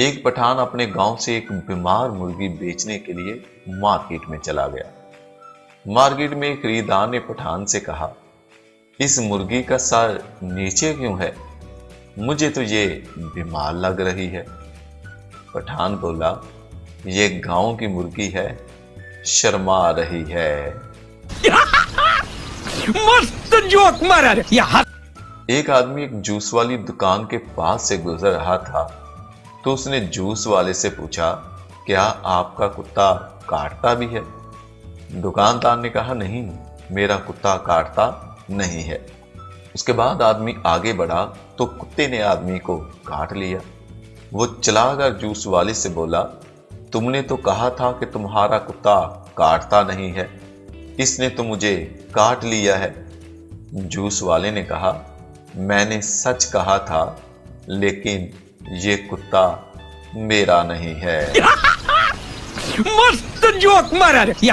एक पठान अपने गांव से एक बीमार मुर्गी बेचने के लिए मार्केट में चला गया। मार्केट में एक खरीदार ने पठान से कहा, इस मुर्गी का सर नीचे क्यों है? मुझे तो ये बीमार लग रही है। पठान बोला, ये गांव की मुर्गी है, शर्मा रही है। मस्त जोक मारा रे। एक आदमी एक जूस वाली दुकान के पास से गुजर रहा था तो उसने जूस वाले से पूछा, क्या आपका कुत्ता काटता भी है? दुकानदार ने कहा, नहीं, मेरा कुत्ता काटता नहीं है। उसके बाद आदमी आगे बढ़ा तो कुत्ते ने आदमी को काट लिया। वो चलाकर जूस वाले से बोला, तुमने तो कहा था कि तुम्हारा कुत्ता काटता नहीं है, इसने तो मुझे काट लिया है। जूस वाले ने कहा, मैंने सच कहा था, लेकिन ये कुत्ता मेरा नहीं है। मस्त जोक मारा रे।